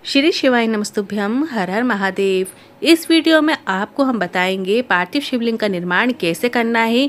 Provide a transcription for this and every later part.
श्री शिवाय नमस्तुभ्यम। हर हर महादेव। इस वीडियो में आपको हम बताएंगे पार्थिव शिवलिंग का निर्माण कैसे करना है।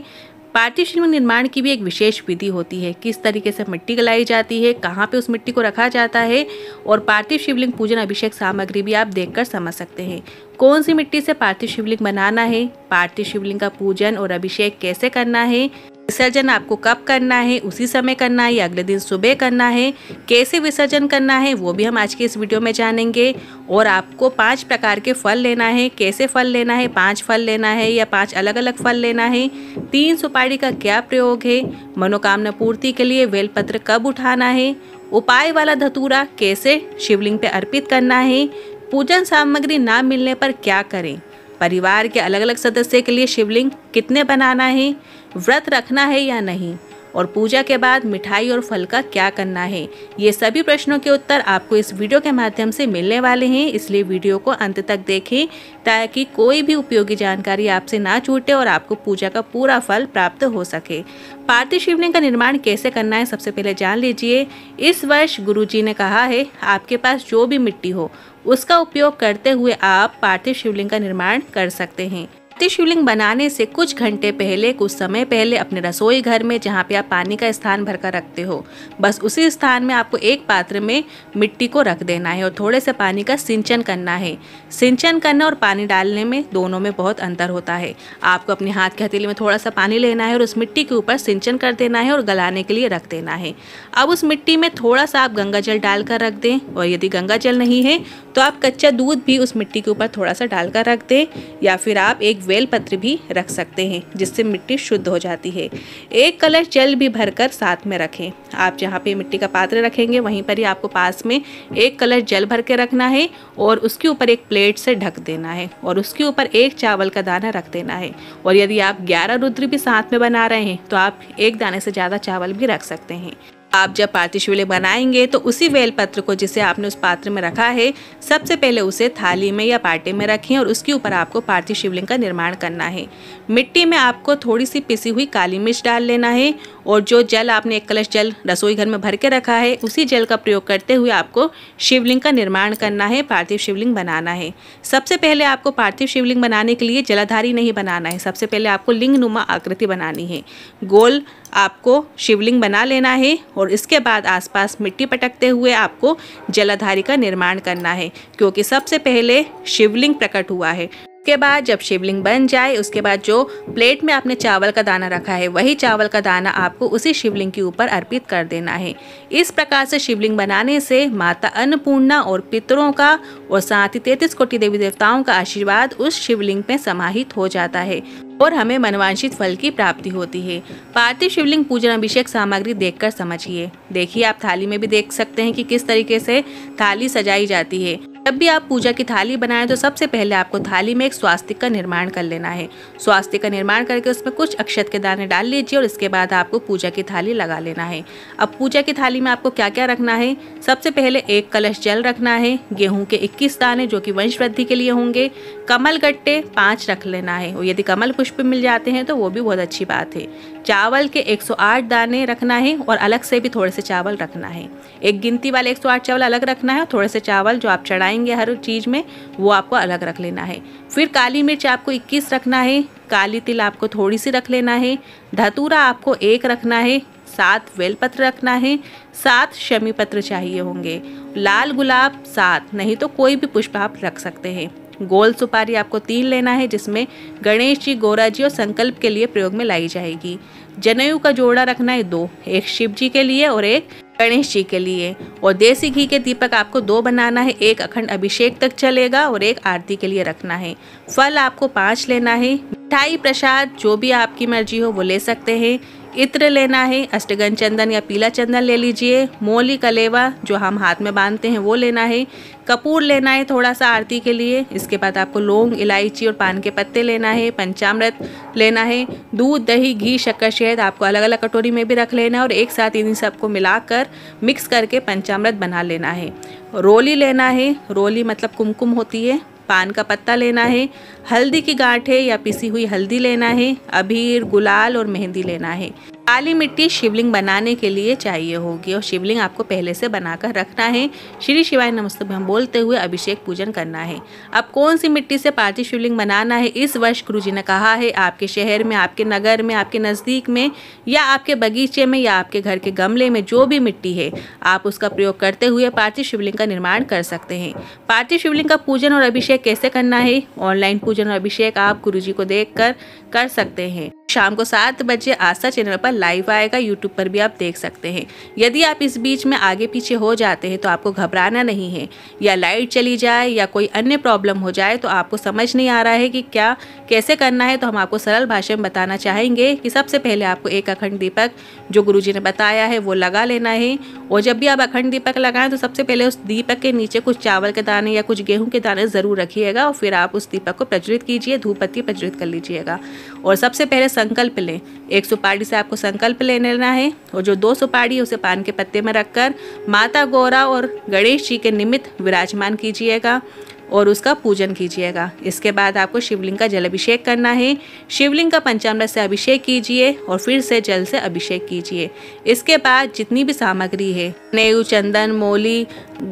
पार्थिव शिवलिंग निर्माण की भी एक विशेष विधि होती है, किस तरीके से मिट्टी गलाई जाती है, कहाँ पे उस मिट्टी को रखा जाता है और पार्थिव शिवलिंग पूजन अभिषेक सामग्री भी आप देखकर समझ सकते हैं। कौन सी मिट्टी से पार्थिव शिवलिंग बनाना है, पार्थिव शिवलिंग का पूजन और अभिषेक कैसे करना है, विसर्जन आपको कब करना है, उसी समय करना है या अगले दिन सुबह करना है, कैसे विसर्जन करना है, वो भी हम आज के इस वीडियो में जानेंगे। और आपको 5 प्रकार के फल लेना है, कैसे फल लेना है, 5 फल लेना है या 5 अलग अलग फल लेना है, 3 सुपारी का क्या प्रयोग है, मनोकामना पूर्ति के लिए बेलपत्र कब उठाना है, उपाय वाला धतूरा कैसे शिवलिंग पे अर्पित करना है, पूजन सामग्री ना मिलने पर क्या करें, परिवार के अलग अलग सदस्य के लिए शिवलिंग कितने बनाना है, व्रत रखना है या नहीं, और पूजा के बाद मिठाई और फल का क्या करना है। ये सभी प्रश्नों के उत्तर आपको इस वीडियो के माध्यम से मिलने वाले हैं, इसलिए वीडियो को अंत तक देखें ताकि कोई भी उपयोगी जानकारी आपसे ना छूटे और आपको पूजा का पूरा फल प्राप्त हो सके। पार्थिव शिवलिंग का निर्माण कैसे करना है सबसे पहले जान लीजिए। इस वर्ष गुरुजी ने कहा है आपके पास जो भी मिट्टी हो उसका उपयोग करते हुए आप पार्थिव शिवलिंग का निर्माण कर सकते हैं। पार्थिव शिवलिंग बनाने से कुछ घंटे पहले, कुछ समय पहले अपने रसोई घर में जहाँ पे आप पानी का स्थान भरकर रखते हो, बस उसी स्थान में आपको एक पात्र में मिट्टी को रख देना है और थोड़े से पानी का सिंचन करना है। सिंचन करना और पानी डालने में दोनों में बहुत अंतर होता है। आपको अपने हाथ की हथेली में थोड़ा सा पानी लेना है और उस मिट्टी के ऊपर सिंचन कर देना है और गलाने के लिए रख देना है। अब उस मिट्टी में थोड़ा सा आप गंगा जल डालकर रख दें, और यदि गंगा जल नहीं है तो आप कच्चा दूध भी उस मिट्टी के ऊपर थोड़ा सा डालकर रख दें, या फिर आप एक बेलपत्र भी रख सकते हैं जिससे मिट्टी शुद्ध हो जाती है। एक कलश जल भी भरकर साथ में रखें। आप जहाँ पे मिट्टी का पात्र रखेंगे वहीं पर ही आपको पास में एक कलश जल भर के रखना है और उसके ऊपर एक प्लेट से ढक देना है और उसके ऊपर एक चावल का दाना रख देना है। और यदि आप 11 रुद्र भी साथ में बना रहे हैं तो आप एक दाने से ज़्यादा चावल भी रख सकते हैं। आप जब पार्थिव शिवलिंग बनाएंगे तो उसी बेलपत्र को जिसे आपने उस पात्र में रखा है सबसे पहले उसे थाली में या पाटे में रखें और उसके ऊपर आपको पार्थिव शिवलिंग का निर्माण करना है। मिट्टी में आपको थोड़ी सी पिसी हुई काली मिर्च डाल लेना है और जो जल आपने एक कलश जल रसोई घर में भर के रखा है उसी जल का प्रयोग करते हुए आपको शिवलिंग का निर्माण करना है, पार्थिव शिवलिंग बनाना है। सबसे पहले आपको पार्थिव शिवलिंग बनाने के लिए जलाधारी नहीं बनाना है, सबसे पहले आपको लिंगनुमा आकृति बनानी है। गोल आपको शिवलिंग बना लेना है और इसके बाद आसपास मिट्टी पटकते हुए आपको जलाधारी का निर्माण करना है, क्योंकि सबसे पहले शिवलिंग प्रकट हुआ है। उसके बाद जब शिवलिंग बन जाए उसके बाद जो प्लेट में आपने चावल का दाना रखा है वही चावल का दाना आपको उसी शिवलिंग के ऊपर अर्पित कर देना है। इस प्रकार से शिवलिंग बनाने से माता अन्नपूर्णा और पितरों का और साथ ही 33 कोटि देवी देवताओं का आशीर्वाद उस शिवलिंग में समाहित हो जाता है और हमें मनवांछित फल की प्राप्ति होती है। पार्थिव शिवलिंग पूजन अभिषेक सामग्री देखकर समझिए। देखिए, आप थाली में भी देख सकते हैं कि किस तरीके से थाली सजाई जाती है। जब भी आप पूजा की थाली बनाएं तो सबसे पहले आपको थाली में एक स्वास्तिक का निर्माण कर लेना है। स्वास्तिक का निर्माण करके उसमें कुछ अक्षत के दाने डाल लीजिए और इसके बाद आपको पूजा की थाली लगा लेना है। अब पूजा की थाली में आपको क्या क्या रखना है, सबसे पहले एक कलश जल रखना है, गेहूं के 21 दाने जो कि वंश वृद्धि के लिए होंगे, कमल गट्टे 5 रख लेना है और यदि कमल पुष्प मिल जाते हैं तो वो भी बहुत अच्छी बात है। चावल के 108 दाने रखना है और अलग से भी थोड़े से चावल रखना है। एक गिनती वाले 108 चावल अलग रखना है और थोड़े से चावल जो आप चढ़ाएंगे हर चीज़ में वो आपको अलग रख लेना है। फिर काली मिर्च आपको 21 रखना है, काली तिल आपको थोड़ी सी रख लेना है, धतूरा आपको 1 रखना है, 7 बेलपत्र रखना है, 7 शमी पत्र चाहिए होंगे, लाल गुलाब 7, नहीं तो कोई भी पुष्प आप रख सकते हैं। गोल सुपारी आपको 3 लेना है जिसमें गणेश जी, गौरा जी और संकल्प के लिए प्रयोग में लाई जाएगी। जनेऊ का जोड़ा रखना है 2, एक शिव जी के लिए और एक गणेश जी के लिए। और देसी घी के दीपक आपको 2 बनाना है, एक अखंड अभिषेक तक चलेगा और एक आरती के लिए रखना है। फल आपको 5 लेना है। मिठाई प्रसाद जो भी आपकी मर्जी हो वो ले सकते हैं। इत्र लेना है, अष्टगंध चंदन या पीला चंदन ले लीजिए। मोली कलेवा जो हम हाथ में बांधते हैं वो लेना है। कपूर लेना है थोड़ा सा आरती के लिए। इसके बाद आपको लौंग, इलायची और पान के पत्ते लेना है। पंचामृत लेना है। दूध, दही, घी, शक्कर, शहद आपको अलग अलग कटोरी में भी रख लेना है और एक साथ इन सबको मिलाकर मिक्स करके पंचामृत बना लेना है। रोली लेना है, रोली मतलब कुमकुम होती है। पान का पत्ता लेना है। हल्दी की गांठें या पिसी हुई हल्दी लेना है। अबीर, गुलाल और मेहंदी लेना है। काली मिट्टी शिवलिंग बनाने के लिए चाहिए होगी और शिवलिंग आपको पहले से बनाकर रखना है। श्री शिवाय नमस्तुभ्यं बोलते हुए अभिषेक पूजन करना है। अब कौन सी मिट्टी से पार्थिव शिवलिंग बनाना है, इस वर्ष गुरुजी ने कहा है आपके शहर में, आपके नगर में, आपके नज़दीक में या आपके बगीचे में या आपके घर के गमले में जो भी मिट्टी है आप उसका प्रयोग करते हुए पार्थिव शिवलिंग का निर्माण कर सकते हैं। पार्थिव शिवलिंग का पूजन और अभिषेक कैसे करना है, ऑनलाइन पूजन और अभिषेक आप गुरुजी को देखकर कर सकते हैं। शाम को 7 बजे आस्था चैनल पर लाइव आएगा, यूट्यूब पर भी आप देख सकते हैं। यदि आप इस बीच में आगे पीछे हो जाते हैं तो आपको घबराना नहीं है, या लाइट चली जाए या कोई अन्य प्रॉब्लम हो जाए तो आपको समझ नहीं आ रहा है कि क्या कैसे करना है, तो हम आपको सरल भाषा में बताना चाहेंगे कि सबसे पहले आपको एक अखंड दीपक जो गुरुजी ने बताया है वो लगा लेना है। और जब भी आप अखंड दीपक लगाएं तो सबसे पहले उस दीपक के नीचे कुछ चावल के दाने या कुछ गेहूं के दाने ज़रूर रखिएगा और फिर आप उस दीपक को प्रज्वलित कीजिए, धूप बत्ती प्रज्वलित कर लीजिएगा। और सबसे पहले संकल्प लें, एक सुपारी से आपको संकल्प ले लेना है और जो 2 सुपारी उसे पान के पत्ते में रखकर माता गौरा और गणेश जी के निमित्त विराजमान कीजिएगा और उसका पूजन कीजिएगा। इसके बाद आपको शिवलिंग का जल अभिषेक करना है। शिवलिंग का पंचामृत से अभिषेक कीजिए और फिर से जल से अभिषेक कीजिए। इसके बाद जितनी भी सामग्री है, नेऊ, चंदन, मोली,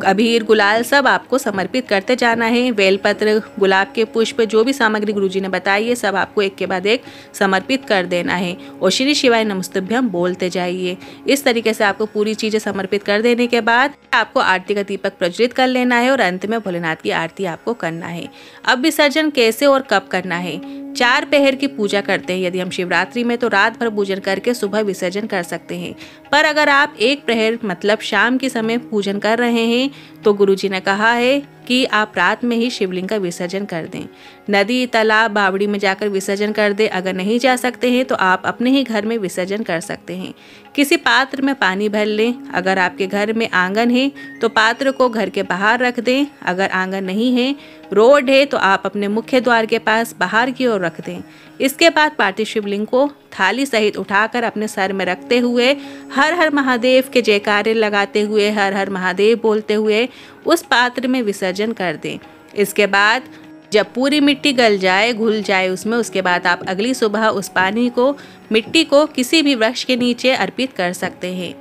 अबीर, गुलाल सब आपको समर्पित करते जाना है। बेलपत्र, गुलाब के पुष्प, जो भी सामग्री गुरुजी ने बताई है सब आपको एक के बाद एक समर्पित कर देना है और श्री शिवाय नमस्तुभ्यं बोलते जाइए। इस तरीके से आपको पूरी चीज़ें समर्पित कर देने के बाद आपको आरती का दीपक प्रज्वलित कर लेना है और अंत में भोलेनाथ की आरती आपको करना है। अब विसर्जन कैसे और कब करना है, 4 पहर की पूजा करते हैं। यदि हम शिवरात्रि में तो रात भर पूजन करके सुबह विसर्जन कर सकते हैं, पर अगर आप 1 प्रहर मतलब शाम के समय पूजन कर रहे हैं तो गुरुजी ने कहा है कि आप रात में ही शिवलिंग का विसर्जन कर दें। नदी, तालाब, बावड़ी में जाकर विसर्जन कर दें। अगर नहीं जा सकते हैं तो आप अपने ही घर में विसर्जन कर सकते हैं। किसी पात्र में पानी भर लें। अगर आपके घर में आंगन है तो पात्र को घर के बाहर रख दें। अगर आंगन नहीं है, रोड है, तो आप अपने मुख्य द्वार के पास बाहर की ओर रख दें। इसके बाद पार्थिव शिवलिंग को थाली सहित उठाकर अपने सर में रखते हुए हर हर महादेव के जयकारे लगाते हुए, हर हर महादेव बोलते हुए उस पात्र में विसर्जन कर दें। इसके बाद जब पूरी मिट्टी गल जाए, घुल जाए उसमें, उसके बाद आप अगली सुबह उस पानी को, मिट्टी को किसी भी वृक्ष के नीचे अर्पित कर सकते हैं।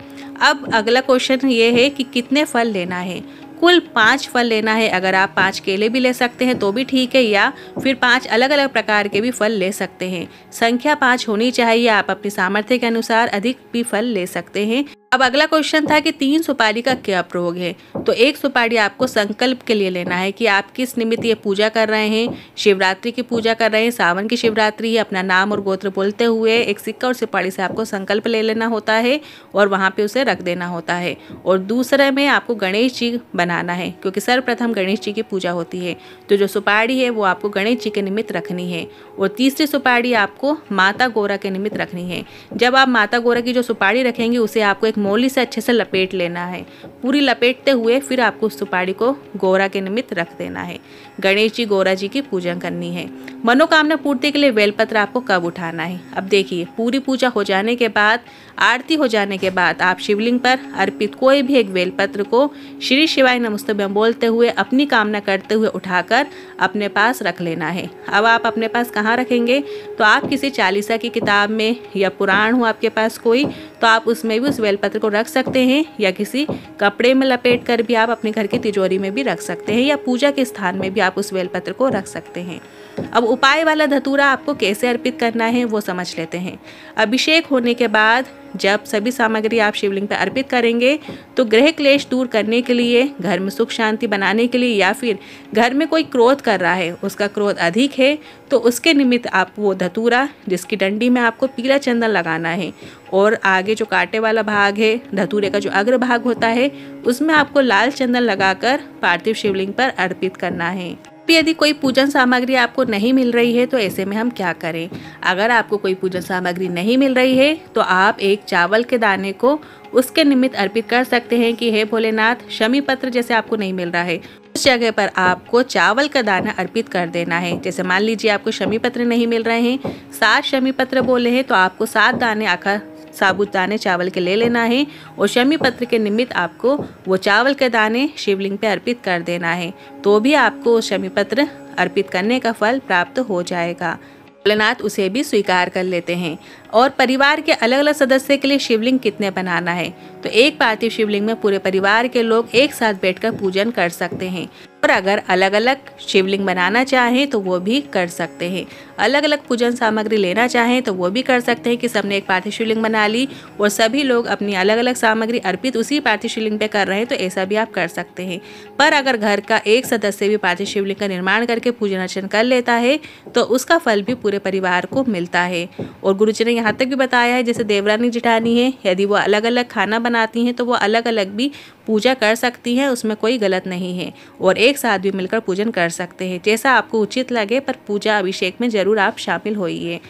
अब अगला क्वेश्चन ये है कि कितने फल लेना है। कुल 5 फल लेना है। अगर आप 5 केले भी ले सकते हैं तो भी ठीक है, या फिर 5 अलग अलग प्रकार के भी फल ले सकते हैं। संख्या 5 होनी चाहिए। आप अपनी सामर्थ्य के अनुसार अधिक भी फल ले सकते हैं। अब अगला क्वेश्चन था कि 3 सुपारी का क्या प्रयोग है। तो 1 सुपारी आपको संकल्प के लिए लेना है कि आप किस निमित्त ये पूजा कर रहे हैं। शिवरात्रि की पूजा कर रहे हैं, सावन की शिवरात्रि है। अपना नाम और गोत्र बोलते हुए एक सिक्का और सुपारी से आपको संकल्प ले लेना होता है और वहाँ पे उसे रख देना होता है। और दूसरे में आपको गणेश जी बनाना है, क्योंकि सर्वप्रथम गणेश जी की पूजा होती है। तो जो सुपारी है वो आपको गणेश जी के निमित्त रखनी है और तीसरी सुपारी आपको माता गौरा के निमित्त रखनी है। जब आप माता गौरा की जो सुपारी रखेंगे उसे आपको एक मोली से अच्छे से लपेट लेना है। पूरी लपेटते हुए फिर आपको उस सुपारी को गौरा के निमित्त रख देना है। गणेश जी, गौरा जी की पूजा करनी है। मनोकामना पूर्ति के लिए बेलपत्र आपको कब उठाना है। अब देखिए, पूरी पूजा हो जाने के बाद, आरती हो जाने के बाद आप शिवलिंग पर अर्पित कोई भी एक बेलपत्र को श्री शिवाय नमस्तुभ्यं बोलते हुए अपनी कामना करते हुए उठाकर अपने पास रख लेना है। अब आप अपने पास कहाँ रखेंगे, तो आप किसी चालीसा की किताब में या पुराण हो आपके पास कोई, तो आप उसमें भी उस बेलपत्र को रख सकते हैं, या किसी कपड़े में लपेट कर भी आप अपने घर की तिजोरी में भी रख सकते हैं, या पूजा के स्थान में भी आप उस बेलपत्र को रख सकते हैं। अब उपाय वाला धतूरा आपको कैसे अर्पित करना है वो समझ लेते हैं। अभिषेक होने के बाद जब सभी सामग्री आप शिवलिंग पर अर्पित करेंगे तो गृह क्लेश दूर करने के लिए, घर में सुख शांति बनाने के लिए, या फिर घर में कोई क्रोध कर रहा है, उसका क्रोध अधिक है, तो उसके निमित्त आप वो धतूरा जिसकी डंडी में आपको पीला चंदन लगाना है और आगे जो कांटे वाला भाग है, धतूरे का जो अग्र भाग होता है, उसमें आपको लाल चंदन लगाकर पार्थिव शिवलिंग पर अर्पित करना है। यदि कोई पूजन सामग्री आपको नहीं मिल रही है तो ऐसे में हम क्या करें। अगर आपको कोई पूजन सामग्री नहीं मिल रही है तो आप एक चावल के दाने को उसके निमित्त अर्पित कर सकते हैं कि हे भोलेनाथ, शमी पत्र जैसे आपको नहीं मिल रहा है उस जगह पर आपको चावल का दाना अर्पित कर देना है। जैसे मान लीजिए आपको शमी पत्र नहीं मिल रहे हैं, 7 शमी पत्र बोले हैं, तो आपको 7 दाने आखा साबुत दाने चावल के ले लेना है और शमी पत्र के निमित्त आपको वो चावल के दाने शिवलिंग पे अर्पित कर देना है, तो भी आपको शमी पत्र अर्पित करने का फल प्राप्त हो जाएगा। भोलेनाथ उसे भी स्वीकार कर लेते हैं। और परिवार के अलग अलग सदस्य के लिए शिवलिंग कितने बनाना है, तो एक पार्थिव शिवलिंग में पूरे परिवार के लोग एक साथ बैठकर पूजन कर सकते हैं। और अगर अलग अलग शिवलिंग बनाना चाहें तो वो भी कर सकते हैं। अलग अलग पूजन सामग्री लेना चाहें तो वो भी कर सकते हैं कि सबने एक पार्थिव शिवलिंग बना ली और सभी लोग अपनी अलग अलग सामग्री अर्पित उसी पार्थिव शिवलिंग पे कर रहे हैं, तो ऐसा भी आप कर सकते हैं। पर अगर घर का एक सदस्य भी पार्थिव शिवलिंग का निर्माण करके पूजन अर्चन कर लेता है तो उसका फल भी पूरे परिवार को मिलता है। और गुरुजी ने यहाँ तक भी बताया है, जैसे देवरानी जेठानी है, यदि वो अलग अलग खाना बनाती हैं तो वो अलग अलग भी पूजा कर सकती हैं, उसमें कोई गलत नहीं है। और एक साथ भी मिलकर पूजन कर सकते हैं, जैसा आपको उचित लगे, पर पूजा अभिषेक में जरूर आप शामिल होइए।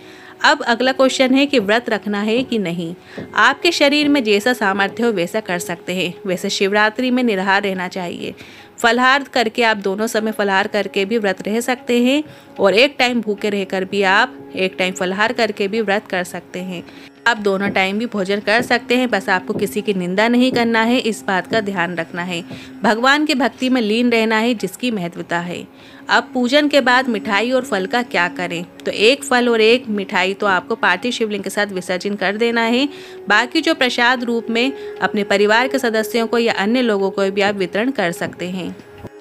अब अगला क्वेश्चन है कि व्रत रखना है कि नहीं। आपके शरीर में जैसा सामर्थ्य हो वैसा कर सकते हैं। वैसे शिवरात्रि में निराहार रहना चाहिए। फलाहार करके आप दोनों समय फलाहार करके भी व्रत रह सकते हैं और एक टाइम भूखे रहकर भी आप एक टाइम फलाहार करके भी व्रत कर सकते हैं। आप दोनों टाइम भी भोजन कर सकते हैं, बस आपको किसी की निंदा नहीं करना है, इस बात का ध्यान रखना है। भगवान की भक्ति में लीन रहना है, जिसकी महत्वता है। अब पूजन के बाद मिठाई और फल का क्या करें, तो एक फल और एक मिठाई तो आपको पार्थिव शिवलिंग के साथ विसर्जन कर देना है। बाकी जो प्रसाद रूप में अपने परिवार के सदस्यों को या अन्य लोगों को भी आप वितरण कर सकते हैं।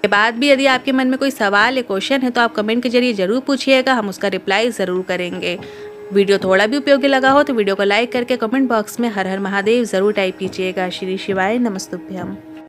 के बाद भी यदि आपके मन में कोई सवाल या क्वेश्चन है तो आप कमेंट के जरिए जरूर पूछिएगा, हम उसका रिप्लाई ज़रूर करेंगे। वीडियो थोड़ा भी उपयोगी लगा हो तो वीडियो को लाइक करके कमेंट बॉक्स में हर हर महादेव ज़रूर टाइप कीजिएगा। श्री शिवाय नमस्तुभ्यम।